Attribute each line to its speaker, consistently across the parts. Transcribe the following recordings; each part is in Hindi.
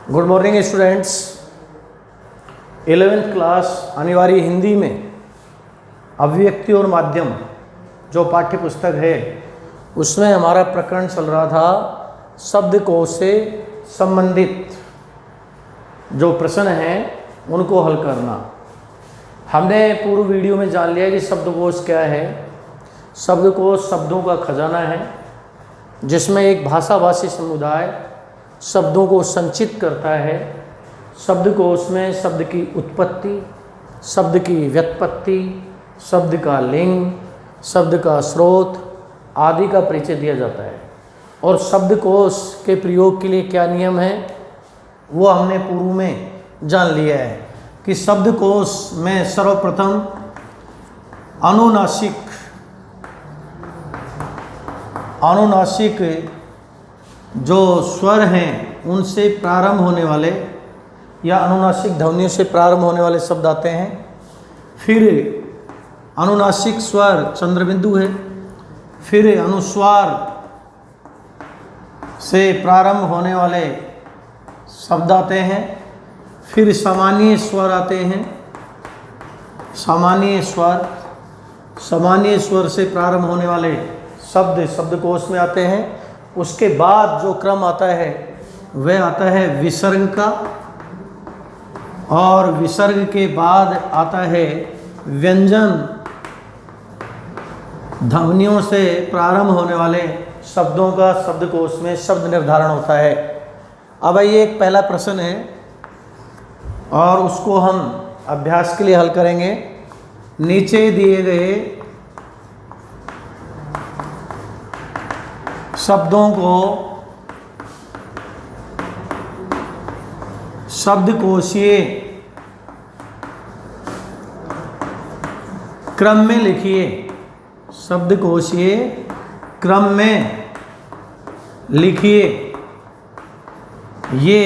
Speaker 1: Good morning students. 11th class अनिवार्य हिंदी में अभिव्यक्ति और माध्यम जो पाठ्य पुस्तक है उसमें हमारा प्रकरण चल रहा था शब्दकोश से संबंधित जो प्रश्न हैं उनको हल करना। हमने पूर्व वीडियो में जान लिया कि शब्दकोश क्या है। शब्दकोश शब्दों का खजाना है जिसमें एक भाषाभाषी समुदाय शब्दों को संचित करता है। शब्दकोश में शब्द की उत्पत्ति, शब्द की व्युत्पत्ति, शब्द का लिंग, शब्द का स्रोत आदि का परिचय दिया जाता है। और शब्दकोश के प्रयोग के लिए क्या नियम है वो हमने पूर्व में जान लिया है कि शब्दकोश में सर्वप्रथम अनुनासिक जो स्वर हैं उनसे प्रारंभ होने वाले या अनुनासिक ध्वनियों से प्रारंभ होने वाले शब्द आते हैं। फिर अनुनासिक स्वर चंद्रबिंदु है। फिर अनुस्वार से प्रारंभ होने वाले शब्द आते हैं। फिर सामान्य स्वर आते हैं। सामान्य स्वर से प्रारंभ होने वाले शब्द शब्दकोश में आते हैं। उसके बाद जो क्रम आता है वह आता है विसर्ग का, और विसर्ग के बाद आता है व्यंजन ध्वनियों से प्रारंभ होने वाले शब्दों का शब्दकोश में शब्द निर्धारण होता है। अब ये एक पहला प्रश्न है और उसको हम अभ्यास के लिए हल करेंगे। नीचे दिए गए शब्दों को शब्दकोशीय क्रम में लिखिए। शब्दकोशीय क्रम में लिखिए। ये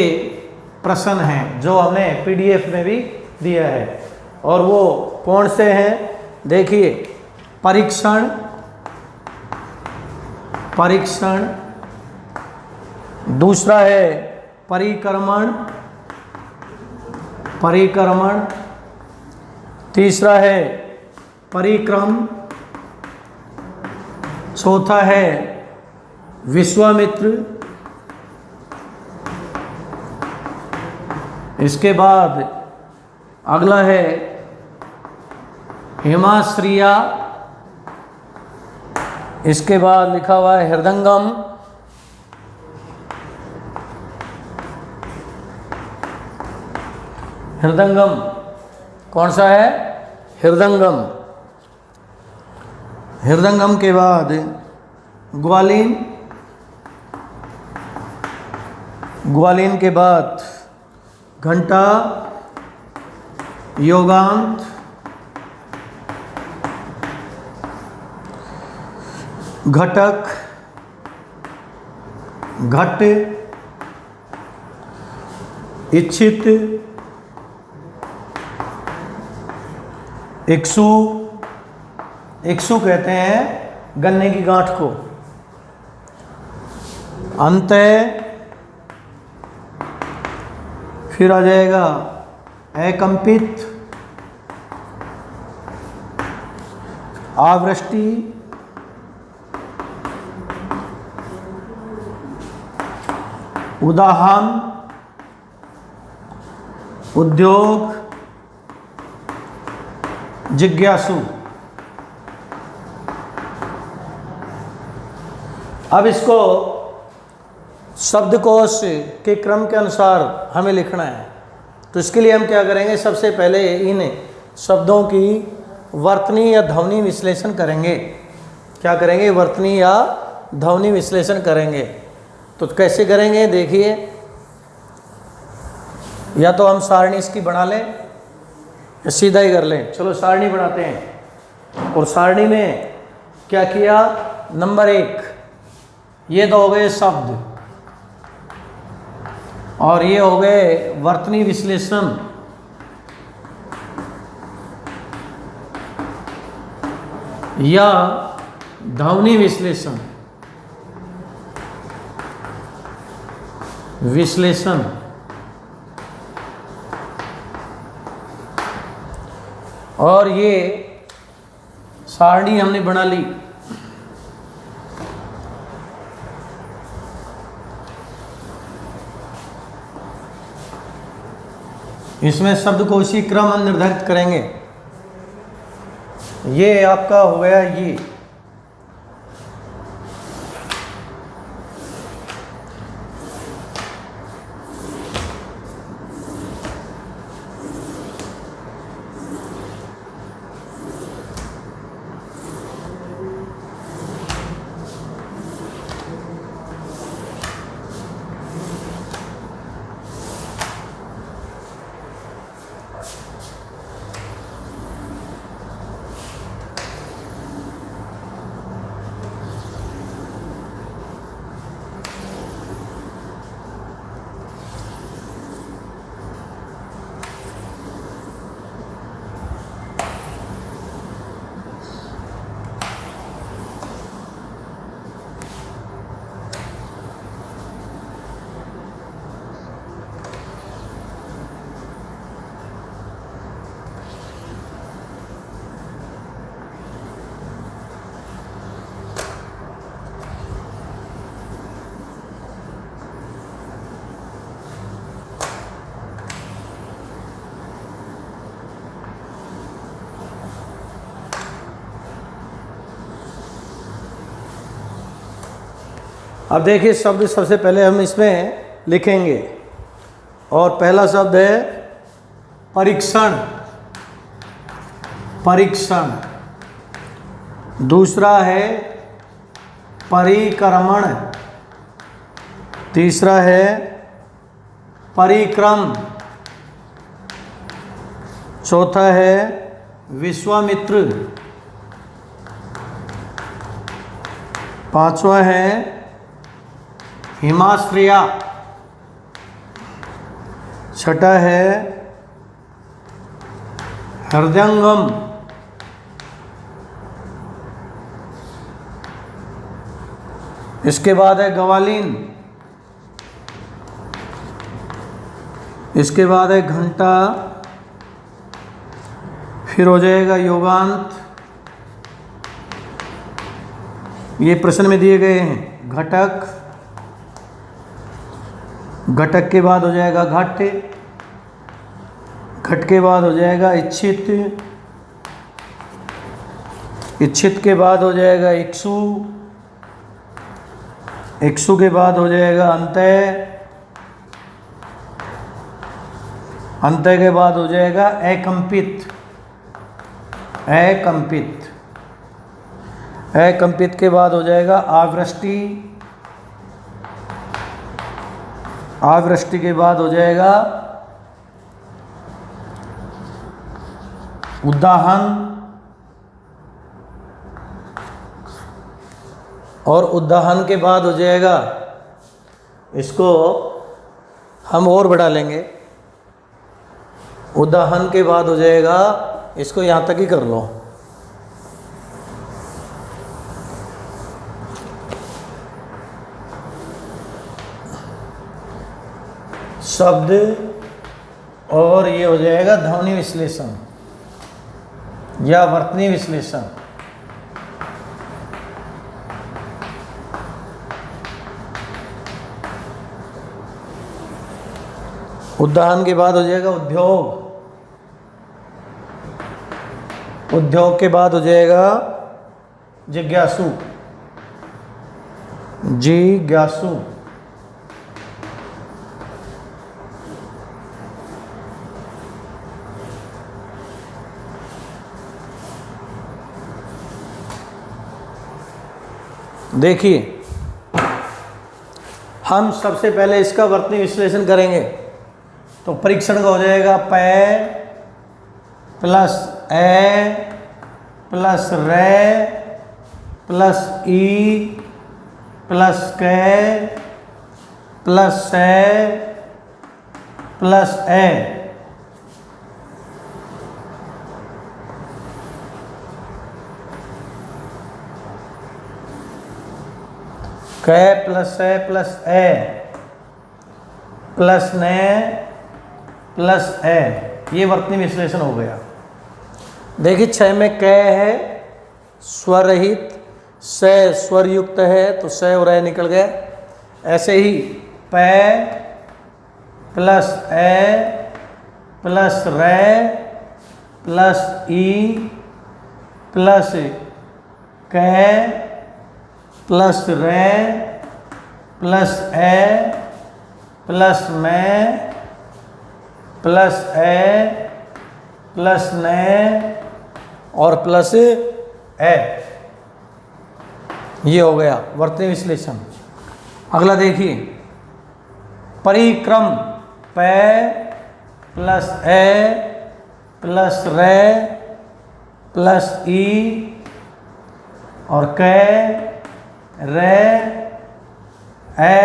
Speaker 1: प्रश्न है जो हमने पीडीएफ में भी दिया है। और वो कौन से हैं देखिए। परीक्षण, दूसरा है परिक्रमण, तीसरा है परिक्रम, चौथा है विश्वामित्र, इसके बाद अगला है हेमाश्रिया, इसके बाद लिखा हुआ है हृदंगम, कौन सा है हृदंगम के बाद ग्वालीन के बाद घंटा, योगांत, घटक, घट, इच्छित, इक्षु कहते हैं गन्ने की गांठ को, अंतः, फिर आ जाएगा अकंपित, आवृष्टि, उदाहरण, उद्योग, जिज्ञासु। अब इसको शब्दकोश के क्रम के अनुसार हमें लिखना है। तो इसके लिए हम क्या करेंगे, सबसे पहले इन शब्दों की वर्तनी या ध्वनि विश्लेषण करेंगे। क्या करेंगे, वर्तनी या ध्वनि विश्लेषण करेंगे। तो कैसे करेंगे देखिए। या तो हम सारणी इसकी बना लें या सीधा ही कर लें। चलो सारणी बनाते हैं। और सारणी में क्या किया, नंबर 1 ये तो हो गए शब्द, और ये हो गए वर्तनी विश्लेषण, या ध्वनि विश्लेषण और ये सारणी हमने बना ली। इसमें शब्दकोशी क्रम हम निर्धारित करेंगे। ये आपका हो गया ये। अब देखिए शब्द सबसे पहले हम इसमें लिखेंगे, और पहला शब्द है परीक्षण। परीक्षण। दूसरा है परिक्रमण। तीसरा है परिक्रम। चौथा है विश्वामित्र। पांचवा है हिमाश्रया। छठा है हृदयंगम। इसके बाद है गवालीन। इसके बाद है घंटा। फिर हो जाएगा योगांत। ये प्रश्न में दिए गए हैं। घटक। घटक के बाद हो जाएगा घट। घट के बाद हो जाएगा इच्छित। इच्छित के बाद हो जाएगा इक्षु। इक्षु के बाद हो जाएगा अंतय। अंतय के बाद हो जाएगा एकंपित। एकंपित। एकंपित के बाद हो जाएगा आवृष्टि। आवृष्टि के बाद हो जाएगा उद्दाहन। और उद्दाहन के बाद हो जाएगा, इसको हम और बढ़ा लेंगे। उद्दाहन के बाद हो जाएगा, इसको यहाँ तक ही कर लो। शब्द, और ये हो जाएगा ध्वनि विश्लेषण या वर्तनी विश्लेषण। उद्दाहन के बाद हो जाएगा उद्योग। उद्योग के बाद हो जाएगा जिज्ञासु। जिज्ञासु। देखिए, हम सबसे पहले इसका वर्तनी विश्लेषण करेंगे। तो परीक्षण का हो जाएगा पै प्लस ए प्लस रे प्लस ई प्लस कै प्लस से प्लस ए। कै प्लस से प्लस ए प्लस ने प्लस ए। ये वर्तनी विश्लेषण हो गया। देखिए 6 में क है स्वर रहित, स स्वर युक्त है तो स और ए निकल गया। ऐसे ही प प्लस ए प्लस रे प्लस ई प्लस क प्लस रे प्लस ए प्लस में प्लस ए प्लस ने और प्लस ए। ये हो गया वर्तनी विश्लेषण। अगला देखिए परिक्रम प प्लस ए प्लस रे प्लस ई और क रे ए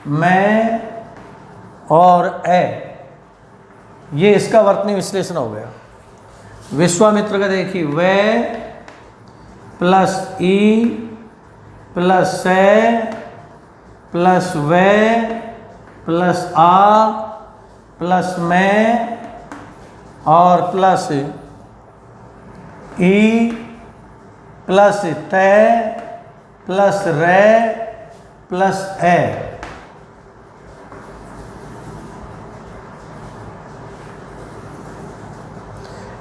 Speaker 1: में और ए। ये इसका वर्तनी विश्लेषण हो गया। विश्वामित्र का देखिए वे प्लस ई प्लस से प्लस वे प्लस आ प्लस में और प्लस ई प्लस ते प्लस रे प्लस ए।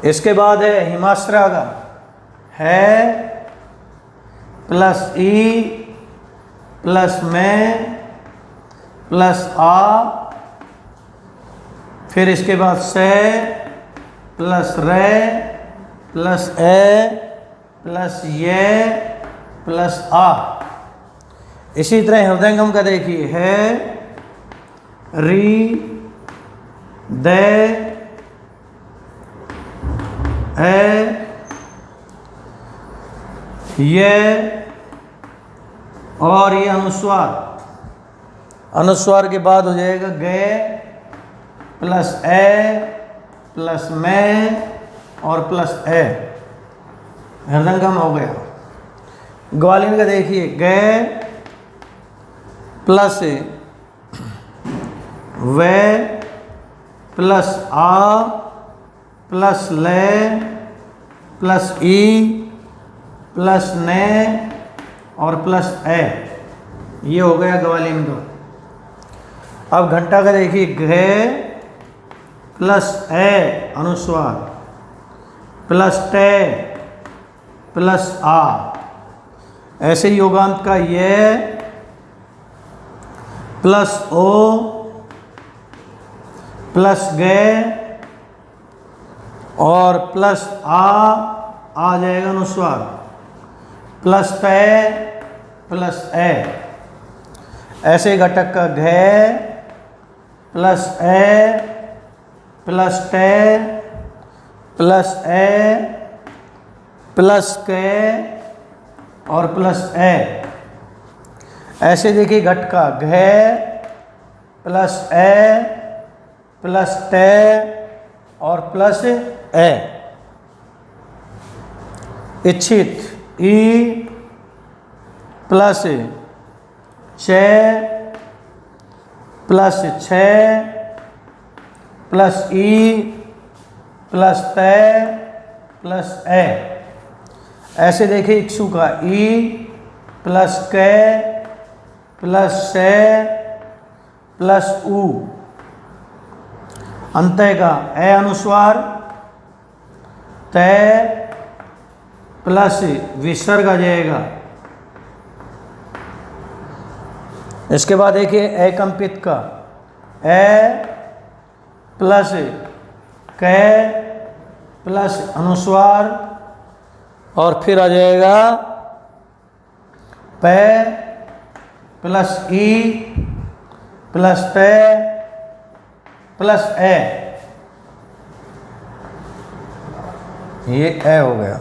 Speaker 1: इसके बाद है हिमाश्रय है प्लस ई प्लस में प्लस आ, फिर इसके बाद से प्लस रे प्लस ए प्लस ये प्लस आ। इसी तरह हृदयंगम का देखिए है री दे ए ये और ये अनुस्वार। अनुस्वार के बाद हो जाएगा गे प्लस ए प्लस में और प्लस ए। हृदयंगम हो गया। ग्वालिन का देखिए गे प्लस वे प्लस आ प्लस ले प्लस ई प्लस ने और प्लस ए। ये हो गया ग्वालिन का। अब घंटा का देखिए घे प्लस ए अनुस्वार प्लस टे प्लस आ। ऐसे ही योगांत का ये प्लस ओ प्लस गे और प्लस आ जाएगा अनुस्वार प्लस पे प्लस ए। ऐसे घटक का घे प्लस ए प्लस टे प्लस ए प्लस के और प्लस ए। ऐसे देखिए घट का घे प्लस ए प्लस टे और प्लस ए। इच्छित ई प्लस छ प्लस छ प्लस ई प्लस ते प्लस ए। ऐसे देखिए इक्षु का ई प्लस के प्लस से प्लस ऊ। अंत्य का ए अनुस्वार ते प्लस विसर्ग आ जाएगा। इसके बाद देखिए एकंपित का ए प्लस कै प्लस अनुस्वार और फिर आ जाएगा पे प्लस ई प्लस पे प्लस ए। ये ए हो गया।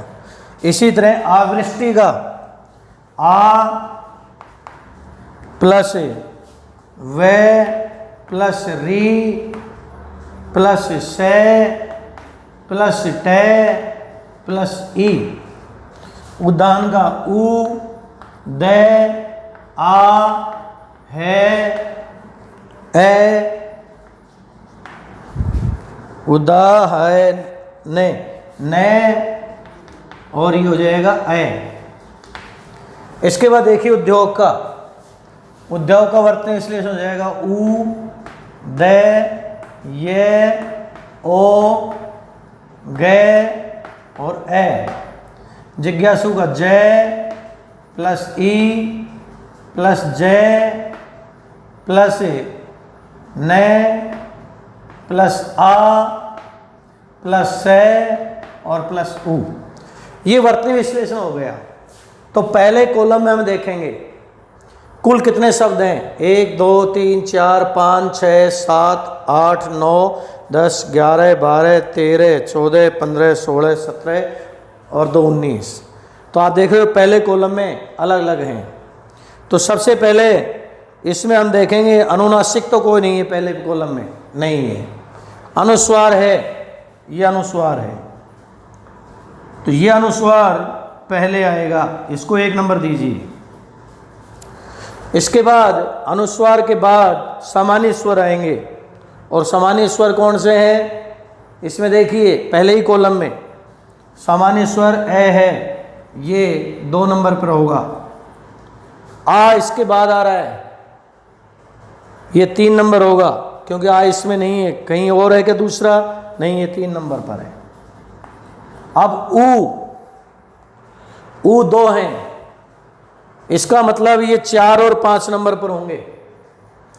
Speaker 1: इसी तरह आवृष्टि का आ प्लस वे प्लस री प्लस से प्लस टे प्लस ई। उदान का उ दे आ है ए उदा है ने न, और ये हो जाएगा ए। इसके बाद देखिए उद्योग का, उद्योग का वर्तनी विश्लेषण हो जाएगा उ, द, ये, ओ, गे और ए। जिज्ञासु का ज प्लस ई प्लस जे प्लस न प्लस आ प्लस से और प्लस उ। ये वर्तनी विश्लेषण हो गया। तो पहले कॉलम में हम देखेंगे कुल कितने शब्द हैं। 1 2 3 4 5 6 7 8 9 10 11 12 13 14 15 16 17 और 2 19। तो आप देख रहे हो पहले कॉलम में अलग अलग हैं। तो सबसे पहले इसमें हम देखेंगे अनुनासिक तो कोई नहीं है पहले कॉलम में, नहीं है। अनुस्वार है, ये अनुस्वार है, तो ये अनुस्वार पहले आएगा, इसको 1 नंबर दीजिए। इसके बाद अनुस्वार के बाद सामान्य स्वर आएंगे, और सामान्य स्वर कौन से हैं इसमें देखिए पहले ही कॉलम में सामान्य स्वर ए है, ये 2 नंबर पर होगा। आ इसके बाद आ रहा है, ये 3 नंबर होगा, क्योंकि आ इसमें नहीं है, कहीं और है क्या दूसरा, नहीं, ये 3 नंबर पर है। अब ऊ 2 हैं, इसका मतलब ये 4 और 5 नंबर पर होंगे,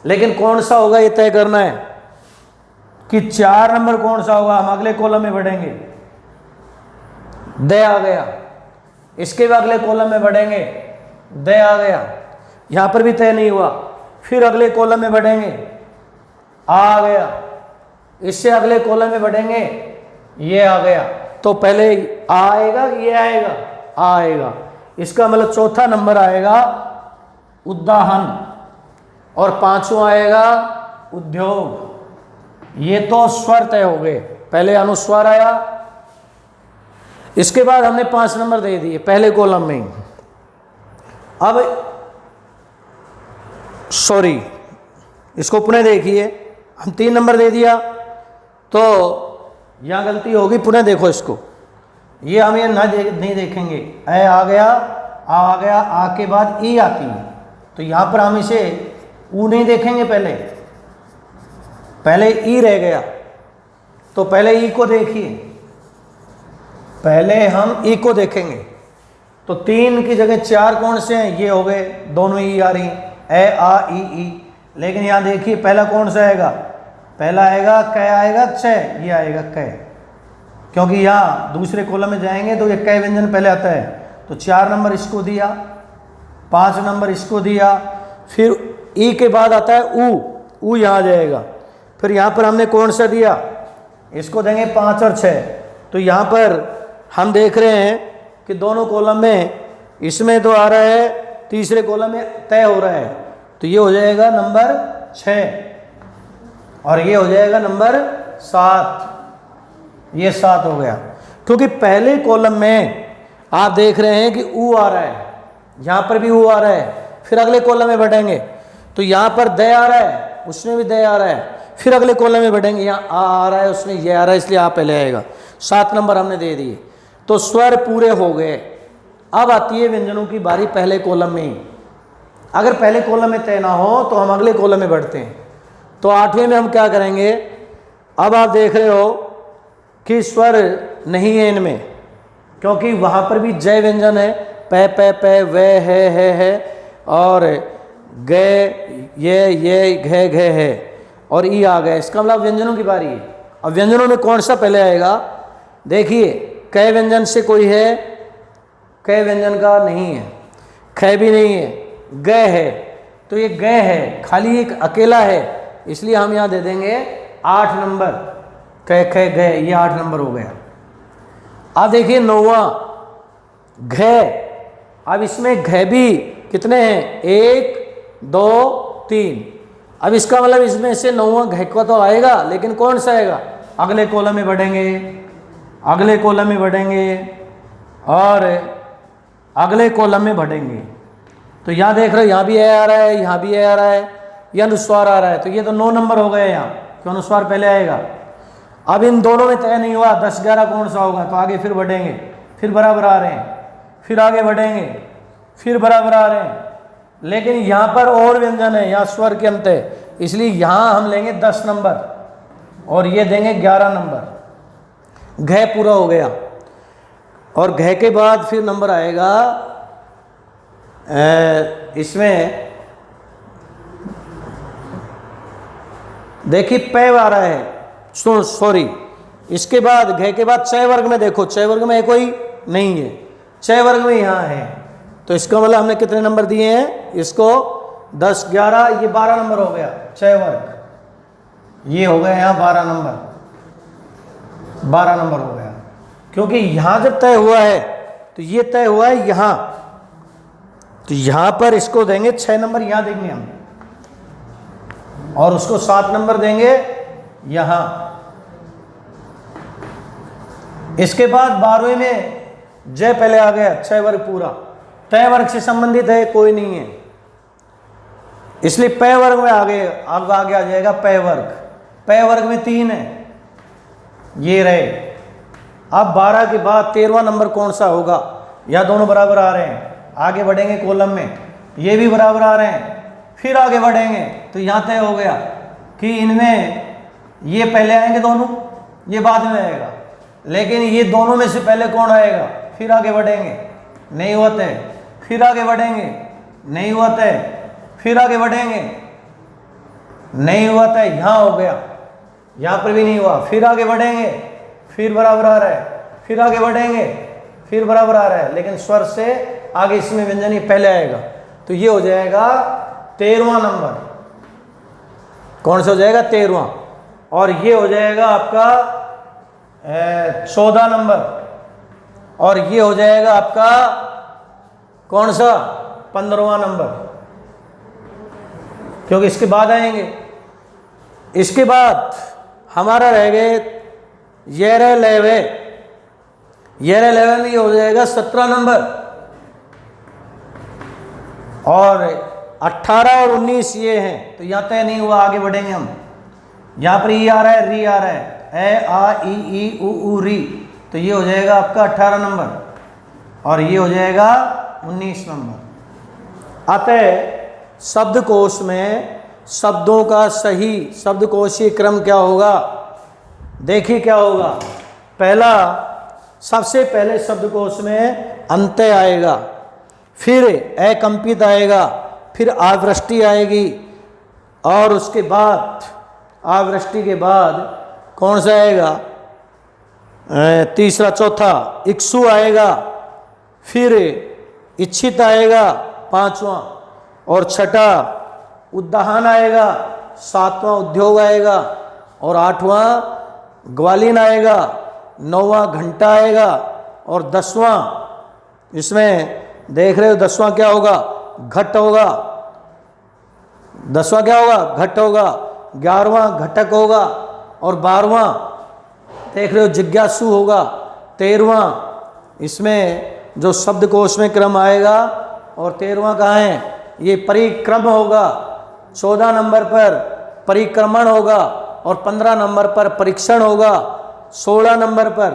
Speaker 1: लेकिन कौन सा होगा ये तय करना है कि 4 नंबर कौन सा होगा। हम अगले कॉलम में बढ़ेंगे, द आ गया, इसके बाद अगले कॉलम में बढ़ेंगे, द आ गया, यहां पर भी तय नहीं हुआ। फिर अगले कॉलम में बढ़ेंगे, आ गया, इससे अगले कॉलम में बढ़ेंगे, ये आ गया। तो पहले आ आएगा, ये आएगा, आ आएगा, इसका मतलब चौथा नंबर आएगा उद्दाहन, और 5वां आएगा उद्योग। ये तो स्वर तय हो गए, पहले अनुस्वार आया, इसके बाद हमने 5 नंबर दे दिए पहले कॉलम में। अब सॉरी, इसको पुनः देखिए, हम 3 नंबर दे दिया, तो यहाँ गलती होगी, पुनः देखो इसको, ये हम ये नहीं देखेंगे। ए आ गया, आ गया, आ के बाद ई आती है, तो यहाँ पर हम इसे ऊ नहीं देखेंगे, पहले ई रह गया, तो पहले ई को देखिए, पहले हम ई को देखेंगे। तो 3 की जगह 4 कौन से हैं, ये हो गए, दोनों ई आ रही, ए आ ई। लेकिन यहाँ देखिए पहला कौन सा आएगा, पहला आएगा क आएगा, छ, ये आएगा क, क्योंकि यहाँ दूसरे कॉलम में जाएंगे तो ये क व्यंजन पहले आता है। तो 4 नंबर इसको दिया, 5 नंबर इसको दिया, फिर ई के बाद आता है ऊ यहाँ जाएगा। फिर यहाँ पर हमने कौन सा दिया, इसको देंगे 5 और 6। तो यहाँ पर हम देख रहे हैं कि दोनों कॉलम में, इसमें तो आ रहा है, तीसरे कॉलम में तय हो रहा है, तो ये हो जाएगा नंबर 6 और ये हो जाएगा नंबर 7, ये 7 हो गया। क्योंकि पहले कॉलम में आप देख रहे हैं कि ऊ आ रहा है, यहाँ पर भी ऊ आ रहा है, फिर अगले कॉलम में बढ़ेंगे तो यहाँ पर द आ रहा है, उसमें भी द आ रहा है, फिर अगले कॉलम में बढ़ेंगे, यहाँ आ रहा है, उसमें ये आ रहा है, इसलिए आ पहले आएगा। 7 नंबर हमने दे दिए, तो स्वर पूरे हो गए। अब आती है व्यंजनों की बारी पहले कॉलम में ही। अगर पहले कॉलम में तय ना हो तो हम अगले कॉलम में बढ़ते हैं। तो 8वें में हम क्या करेंगे, अब आप देख रहे हो कि स्वर नहीं है इनमें, क्योंकि वहाँ पर भी जय व्यंजन है, पे वे है और गे ये घे घे है और ई आ गया। इसका मतलब व्यंजनों की बारी है। अब व्यंजनों में कौन सा पहले आएगा, देखिए क व्यंजन से कोई है, क व्यंजन का नहीं है, ख भी नहीं है, ग है, तो ये ग है, खाली एक अकेला है, इसलिए हम यहाँ दे देंगे 8 नंबर, क ख ग, ये 8 नंबर हो गया। अब देखिए 9वां घ। अब इसमें घ भी कितने हैं, 1 2 3। अब इसका मतलब इसमें से 9वां घ का तो आएगा, लेकिन कौन सा आएगा, अगले कॉलम में बढ़ेंगे, अगले कॉलम में बढ़ेंगे और अगले कॉलम में बढ़ेंगे। तो यहाँ देख रहे हो, यहाँ भी ए आ रहा है, यहाँ भी ए आ रहा है, ये अनुस्वार आ रहा है, तो ये तो 9 नंबर हो गए यहाँ, क्यों अनुस्वार पहले आएगा। अब इन दोनों में तय नहीं हुआ 10 11 कौन सा होगा, तो आगे फिर बढ़ेंगे, फिर बराबर आ रहे हैं, फिर आगे बढ़ेंगे, फिर बराबर आ रहे हैं। लेकिन यहाँ पर और व्यंजन है, यहाँ स्वर के अंत है, इसलिए यहाँ हम लेंगे 10 नंबर और ये देंगे 11 नंबर। घ पूरा हो गया और घ के बाद फिर नंबर आएगा इसमें देखिए पै आ रहा है, सॉरी, इसके बाद घ के बाद च वर्ग में देखो, च वर्ग में कोई नहीं है, च वर्ग में यहाँ है, तो इसका मतलब हमने कितने नंबर दिए हैं इसको 10 11, ये 12 नंबर हो गया च वर्ग, ये हो गया यहाँ 12 नंबर, 12 नंबर हो गया। क्योंकि यहाँ जब तय हुआ है तो ये तय हुआ है यहाँ, तो यहाँ पर इसको देंगे 6 नंबर, यहाँ देंगे हम, और उसको 7 नंबर देंगे यहाँ। इसके बाद 12वें में जय पहले आ गया, 6 वर्ग पूरा, तय वर्ग से संबंधित है कोई नहीं है, इसलिए पै वर्ग में आगे आ जाएगा पै वर्ग। पै वर्ग में 3 है, ये रहे। अब 12 के बाद 13वां नंबर कौन सा होगा, या दोनों बराबर आ रहे हैं, आगे बढ़ेंगे कॉलम में, ये भी बराबर आ रहे हैं, फिर आगे बढ़ेंगे तो यहाँ तय हो गया कि इनमें ये पहले आएंगे दोनों, ये बाद में आएगा, लेकिन ये दोनों में से पहले कौन आएगा, फिर आगे बढ़ेंगे, नहीं हुआ तय, फिर आगे बढ़ेंगे, नहीं हुआ तय, फिर आगे बढ़ेंगे, नहीं हुआ तय, यहाँ हो गया, यहाँ पर भी नहीं हुआ, फिर आगे बढ़ेंगे, फिर बराबर आ रहा है, फिर आगे बढ़ेंगे, फिर बराबर आ रहा है, लेकिन स्वर से आगे इसमें व्यंजन ही पहले आएगा, तो ये हो जाएगा 13वां नंबर। कौन सा हो जाएगा 13वां, और ये हो जाएगा आपका 14 नंबर, और ये हो जाएगा आपका कौन सा 15वां नंबर, क्योंकि इसके बाद आएंगे। इसके बाद हमारा रह गए येरे लेवे, येरे लेवे में ये हो जाएगा 17 नंबर, और 18 और 19 ये हैं, तो यहाँ तय नहीं हुआ, आगे बढ़ेंगे हम। यहाँ पर ई आ रहा है, री आ रहा है, ए आ ई उ री, तो ये हो जाएगा आपका 18 नंबर, और ये हो जाएगा 19 नंबर। अतः शब्दकोश में शब्दों का सही शब्दकोशीय क्रम क्या होगा, देखिए क्या होगा। पहला, सबसे पहले शब्दकोश में अंत्य आएगा, फिर अकंपित आएगा, फिर आवृष्टि आएगी, और उसके बाद आवृष्टि के बाद कौन सा आएगा, तीसरा चौथा इक्सु आएगा, फिर इच्छित आएगा 5वां, और छठा उद्दाहन आएगा, 7वां उद्योग आएगा, और 8वां ग्वालीन आएगा, 9वां घंटा आएगा, और 10वां इसमें देख रहे हो 10वां क्या होगा, घट होगा, 10वां क्या होगा, घट होगा, 11वां घटक होगा, और 12वां देख रहे हो जिज्ञासु होगा, 13वां इसमें जो शब्दकोश में क्रम आएगा, और 13वां कहाँ है, ये परिक्रम होगा, 14 नंबर पर परिक्रमण होगा, और 15 नंबर पर परीक्षण होगा, 16 नंबर पर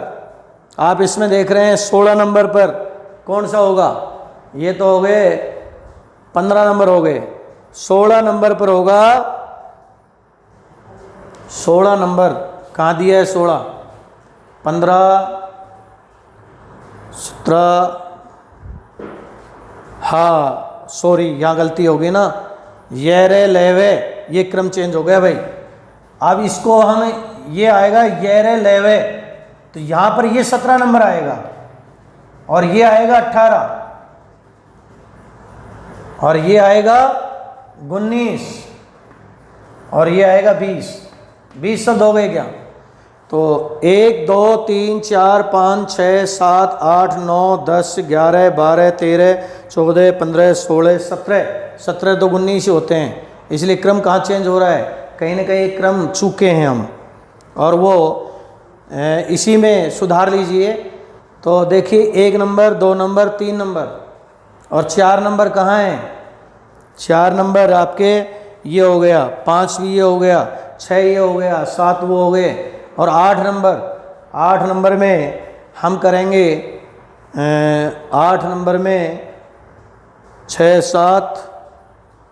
Speaker 1: आप इसमें देख रहे हैं 16 नंबर पर कौन सा होगा, ये तो हो गए 15 नंबर हो गए, 16 नंबर पर होगा, 16 नंबर कहाँ दिया है, 16 15 17, हाँ सॉरी यहाँ गलती हो गई ना, ये रे लेवे, ये क्रम चेंज हो गया भाई। अब इसको हम ये आएगा ये रे लेवे, तो यहाँ पर ये 17 नंबर आएगा, और ये आएगा 18, और ये आएगा 19, और ये आएगा 20। 20 शब्द हो गए क्या, तो 1 2 3 4 5 6 7 8 9 10 11 12 13 14 15 16 17 तो 19 ही होते हैं, इसलिए क्रम कहाँ चेंज हो रहा है, कहीं ना कहीं क्रम चूके हैं हम, और वो इसी में सुधार लीजिए। तो देखिए 1 नंबर 2 नंबर 3 नंबर, और 4 नंबर कहाँ हैं, 4 नंबर आपके ये हो गया, 5 भी ये हो गया, 6 ये हो गया, 7 वो हो गए, और 8 नंबर में हम करेंगे 8 नंबर में 6 7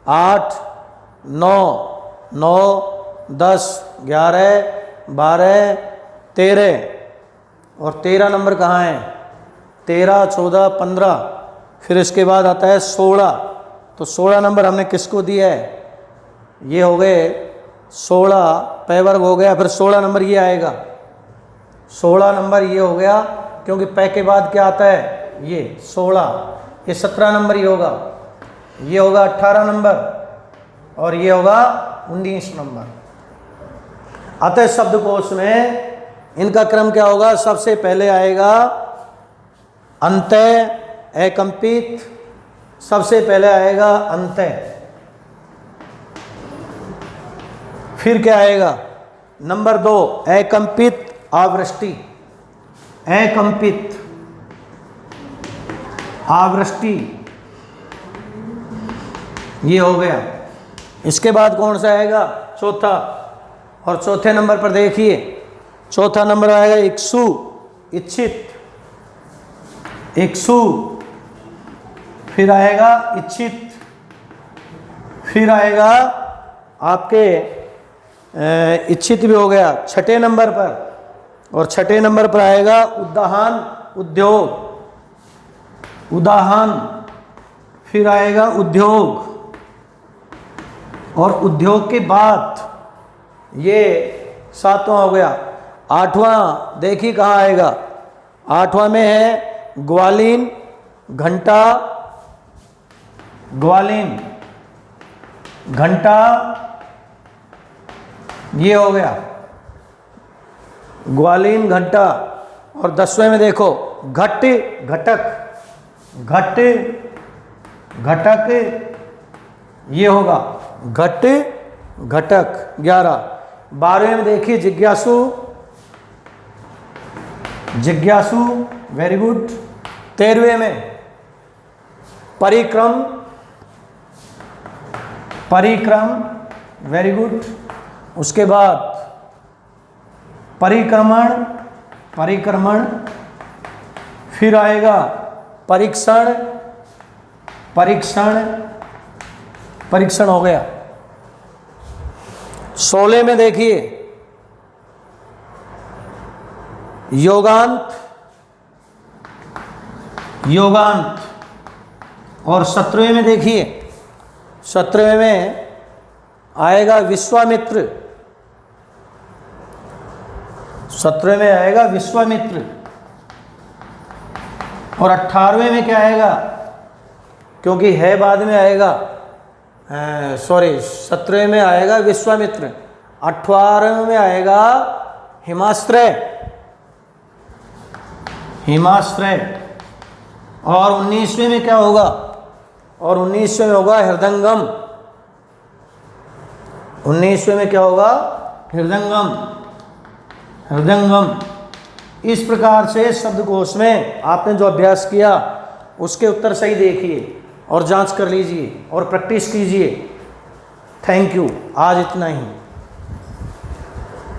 Speaker 1: 8 9 9 10 11 12 13 और 13 नंबर कहाँ है? 13 14 15, फिर इसके बाद आता है 16। तो 16 नंबर हमने किसको दिया है? ये हो गए 16 पै वर्ग हो गया, फिर 16 नंबर ये आएगा, 16 नंबर ये हो गया, क्योंकि पै के बाद क्या आता है? ये 16, ये 17 नंबर ये होगा 18 नंबर और ये होगा 19 नंबर। अतः शब्दकोश में इनका क्रम क्या होगा? सबसे पहले आएगा अंत्य एकंपित, सबसे पहले आएगा अंत्य, फिर क्या आएगा? नंबर 2 एकंपित आवृष्टि, एकंपित आवृष्टि, ये हो गया। इसके बाद कौन सा आएगा? चौथा, और चौथे नंबर पर देखिए, चौथा नंबर आएगा इक्षु, इच्छित, इक्षु, फिर आएगा इच्छित, फिर आएगा आपके इच्छित भी हो गया 6ठे नंबर पर, और 6ठे नंबर पर आएगा उदाहन, उद्योग, उदाहन, फिर आएगा उद्योग, और उद्योग के बाद ये 7वां हो गया। 8वां देखिए कहाँ आएगा? 8वां में है ग्वालीन, घंटा, ग्वालीन, घंटा, ये हो गया ग्वालीन, घंटा। और 10वें में देखो घट, घटक, घट, घटक, ये होगा घट, घटक 11। 12वें में देखिए जिज्ञासु, जिज्ञासु, वेरी गुड। 13वें में परिक्रम, परिक्रम, वेरी गुड। उसके बाद परिक्रमण, परिक्रमण, फिर आएगा परीक्षण, परीक्षण, परीक्षण हो गया। 16 में देखिए योगांत, योगांत, और 17वें में देखिए, 17वें में आएगा विश्वामित्र, 17वें में आएगा विश्वामित्र। और 18वें में क्या आएगा? क्योंकि है बाद में आएगा, सॉरी 17वें में आएगा विश्वामित्र, 18वें में आएगा हिमाश्रय, हिमाश्रय, और 19वें में क्या होगा? और 19वें में होगा हृदंगम, 19वें में क्या होगा? हृदंगम, हृदंगम। इस प्रकार से शब्दकोश में आपने जो अभ्यास किया उसके उत्तर सही देखिए और जांच कर लीजिए और प्रैक्टिस कीजिए। थैंक यू, आज इतना ही।